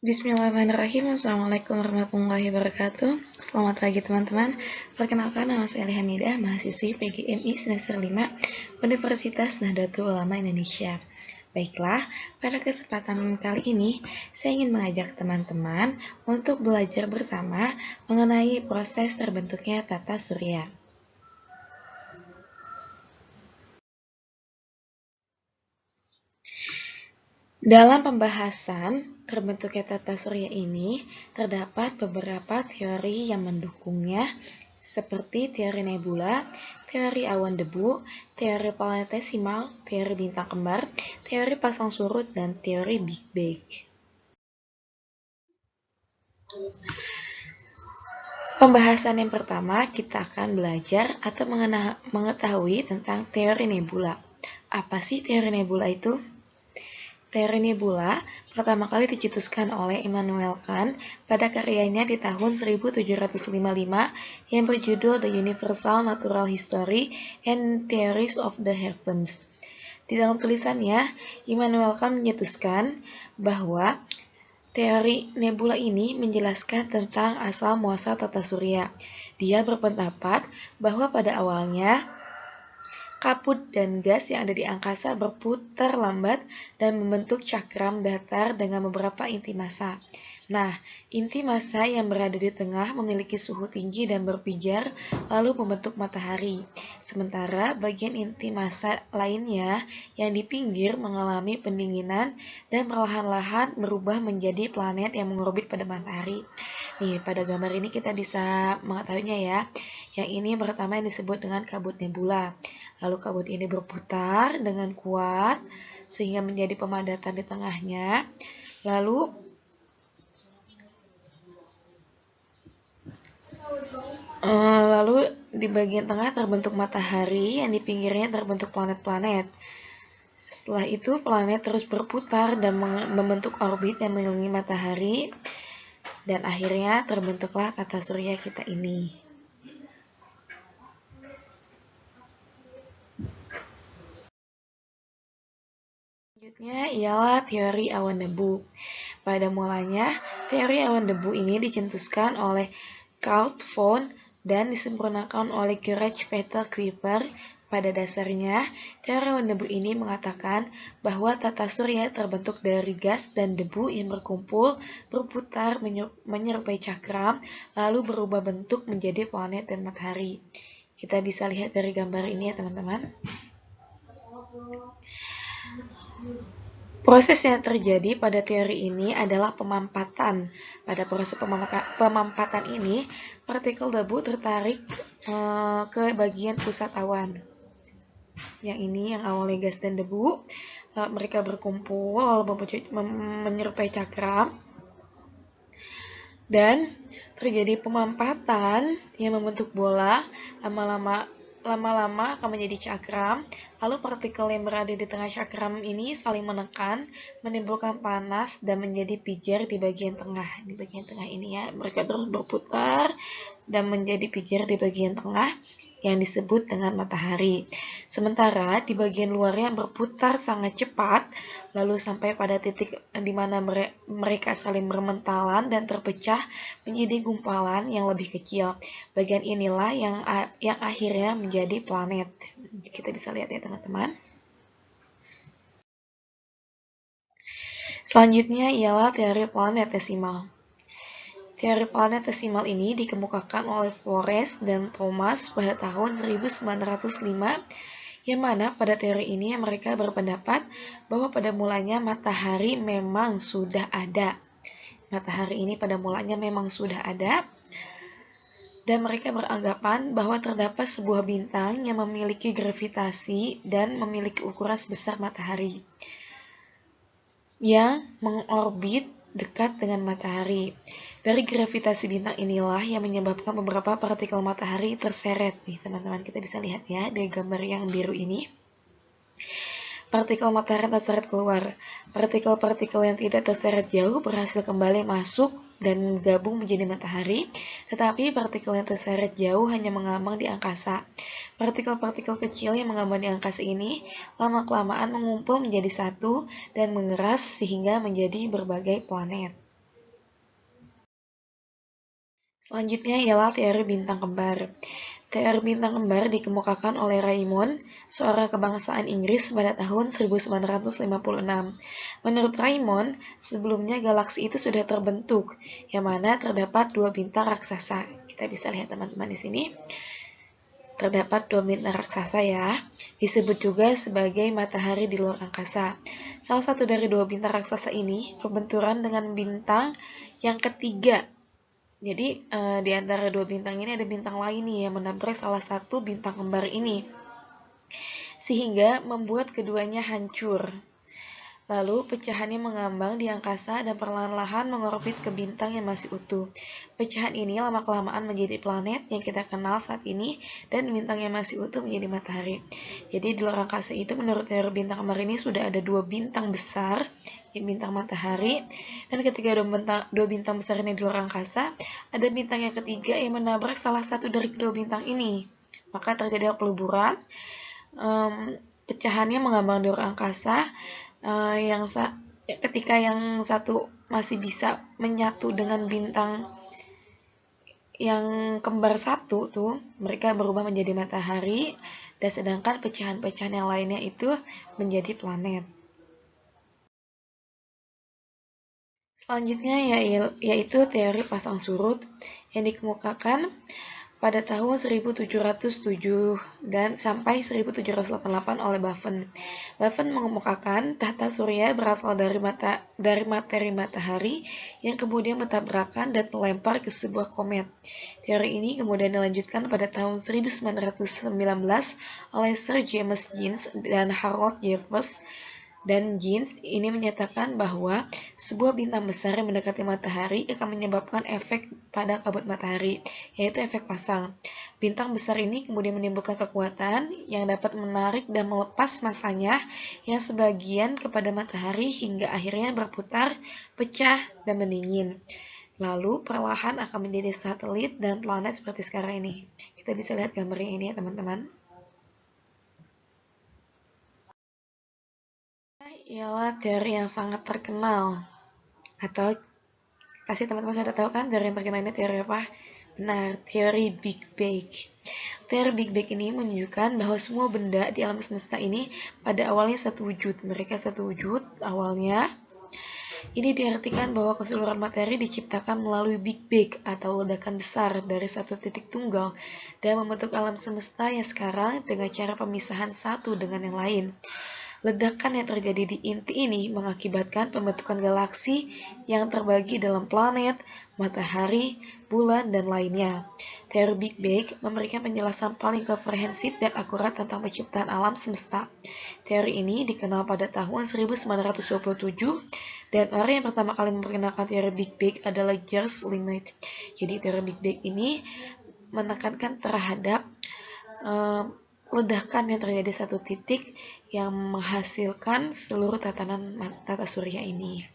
Bismillahirrahmanirrahim. Assalamualaikum warahmatullahi wabarakatuh. Selamat pagi teman-teman. Perkenalkan, nama saya Eli Hamidah, mahasiswi PGMI semester 5 Universitas Nahdlatul Ulama Indonesia. Baiklah, pada kesempatan kali ini saya ingin mengajak teman-teman untuk belajar bersama mengenai proses terbentuknya tata surya. Dalam pembahasan terbentuknya tata surya ini, terdapat beberapa teori yang mendukungnya, seperti teori nebula, teori awan debu, teori planetesimal, teori bintang kembar, teori pasang surut, dan teori Big Bang. Pembahasan yang pertama, kita akan belajar atau mengetahui tentang teori nebula. Apa sih teori nebula itu? Teori nebula pertama kali dicetuskan oleh Immanuel Kant pada karyanya di tahun 1755 yang berjudul The Universal Natural History and Theories of the Heavens. Di dalam tulisannya, Immanuel Kant mencetuskan bahwa teori nebula ini menjelaskan tentang asal-muasal tata surya. Dia berpendapat bahwa pada awalnya kabut dan gas yang ada di angkasa berputar lambat dan membentuk cakram datar dengan beberapa inti massa. Nah, inti massa yang berada di tengah memiliki suhu tinggi dan berpijar lalu membentuk matahari. Sementara bagian inti massa lainnya yang di pinggir mengalami pendinginan dan perlahan-lahan berubah menjadi planet yang mengorbit pada matahari. Nih, pada gambar ini kita bisa mengetahuinya ya. Yang ini pertama yang disebut dengan kabut nebula. Lalu kabut ini berputar dengan kuat sehingga menjadi pemadatan di tengahnya. Lalu di bagian tengah terbentuk matahari, yang di pinggirnya terbentuk planet-planet. Setelah itu planet terus berputar dan membentuk orbit yang mengelilingi matahari, dan akhirnya terbentuklah tata surya kita ini. Selanjutnya ialah teori awan debu. Pada mulanya, teori awan debu ini dicetuskan oleh Carl von dan disempurnakan oleh Courage Peter Kuiper. Pada dasarnya, teori awan debu ini mengatakan bahwa tata surya terbentuk dari gas dan debu yang berkumpul, berputar menyerupai cakram, lalu berubah bentuk menjadi planet dan matahari. Kita bisa lihat dari gambar ini ya teman-teman. Proses yang terjadi pada teori ini adalah pemampatan. Pada proses pemampatan ini, partikel debu tertarik ke bagian pusat awan. Yang ini yang awalnya gas dan debu, mereka berkumpul menyerupai cakram. Dan terjadi pemampatan yang membentuk bola, lama-lama akan menjadi cakram. Lalu partikel yang berada di tengah cakram ini saling menekan, menimbulkan panas dan menjadi pijar di bagian tengah. Di bagian tengah ini ya, mereka terus berputar dan menjadi pijar di bagian tengah yang disebut dengan matahari. Sementara di bagian luarnya berputar sangat cepat, lalu sampai pada titik di mana mereka saling bermentalan dan terpecah menjadi gumpalan yang lebih kecil. Bagian inilah yang akhirnya menjadi planet. Kita bisa lihat ya teman-teman. Selanjutnya ialah teori planetesimal. Teori planetesimal ini dikemukakan oleh Flores dan Thomas pada tahun 1905, yang mana pada teori ini mereka berpendapat bahwa pada mulanya matahari memang sudah ada. Matahari ini pada mulanya memang sudah ada, dan mereka beranggapan bahwa terdapat sebuah bintang yang memiliki gravitasi dan memiliki ukuran sebesar matahari, yang mengorbit dekat dengan matahari. Dari gravitasi bintang inilah yang menyebabkan beberapa partikel matahari terseret. Nih teman-teman, kita bisa lihat ya di gambar yang biru ini. Partikel matahari terseret keluar. Partikel-partikel yang tidak terseret jauh berhasil kembali masuk dan gabung menjadi matahari, tetapi partikel yang terseret jauh hanya mengambang di angkasa. Partikel-partikel kecil yang mengambang di angkasa ini lama-kelamaan mengumpul menjadi satu dan mengeras sehingga menjadi berbagai planet. Selanjutnya ialah teori bintang kembar. Teori bintang kembar dikemukakan oleh Raymond, seorang kebangsaan Inggris pada tahun 1956. Menurut Raymond, sebelumnya galaksi itu sudah terbentuk, yang mana terdapat dua bintang raksasa. Kita bisa lihat teman-teman di sini. Terdapat dua bintang raksasa ya, disebut juga sebagai matahari di luar angkasa. Salah satu dari dua bintang raksasa ini berbenturan dengan bintang yang ketiga. Jadi di antara dua bintang ini ada bintang lain nih yang menabrak salah satu bintang kembar ini, sehingga membuat keduanya hancur. Lalu pecahannya mengambang di angkasa dan perlahan-lahan mengorbit ke bintang yang masih utuh. Pecahan ini lama-kelamaan menjadi planet yang kita kenal saat ini dan bintang yang masih utuh menjadi matahari. Jadi di luar angkasa itu menurut teori bintang kembar ini sudah ada dua bintang besar, bintang matahari, dan ketika dua bintang besar ini di luar angkasa, ada bintang yang ketiga yang menabrak salah satu dari kedua bintang ini. Maka terjadi peleburan, pecahannya mengambang di luar angkasa, ketika yang satu masih bisa menyatu dengan bintang yang kembar satu tuh, mereka berubah menjadi matahari, dan sedangkan pecahan-pecahan yang lainnya itu menjadi planet. Selanjutnya yaitu teori pasang surut yang dikemukakan pada tahun 1707 dan sampai 1788 oleh Buffon. Buffon mengemukakan tata surya berasal dari materi matahari yang kemudian bertabrakan dan melempar ke sebuah komet. Teori ini kemudian dilanjutkan pada tahun 1919 oleh Sir James Jeans dan Harold Jeffreys. Dan Jeans ini menyatakan bahwa sebuah bintang besar yang mendekati matahari akan menyebabkan efek pada kabut matahari, yaitu efek pasang. Bintang besar ini kemudian menimbulkan kekuatan yang dapat menarik dan melepas masanya yang sebagian kepada matahari hingga akhirnya berputar, pecah, dan mendingin. Lalu perlahan akan menjadi satelit dan planet seperti sekarang ini. Kita bisa lihat gambarnya ini ya teman-teman. Ialah teori yang sangat terkenal, atau pasti teman-teman sudah tahu kan teori yang terkenal ini teori apa? Benar, teori Big Bang. Teori Big Bang ini menunjukkan bahwa semua benda di alam semesta ini pada awalnya satu wujud. Mereka satu wujud awalnya. Ini diartikan bahwa keseluruhan materi diciptakan melalui Big Bang atau ledakan besar dari satu titik tunggal dan membentuk alam semesta yang sekarang dengan cara pemisahan satu dengan yang lain. Ledakan yang terjadi di inti ini mengakibatkan pembentukan galaksi yang terbagi dalam planet, matahari, bulan, dan lainnya. Teori Big Bang memberikan penjelasan paling komprehensif dan akurat tentang penciptaan alam semesta. Teori ini dikenal pada tahun 1927 dan orang yang pertama kali memperkenalkan teori Big Bang adalah George Lemaître. Jadi teori Big Bang ini menekankan terhadap ledakan yang terjadi satu titik yang menghasilkan seluruh tatanan tata surya ini.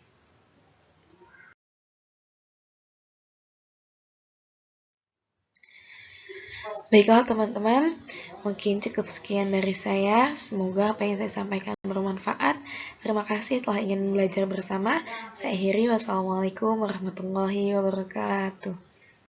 Baiklah teman-teman, mungkin cukup sekian dari saya. Semoga apa yang saya sampaikan bermanfaat. Terima kasih telah ingin belajar bersama. Saya akhiri, wassalamualaikum warahmatullahi wabarakatuh.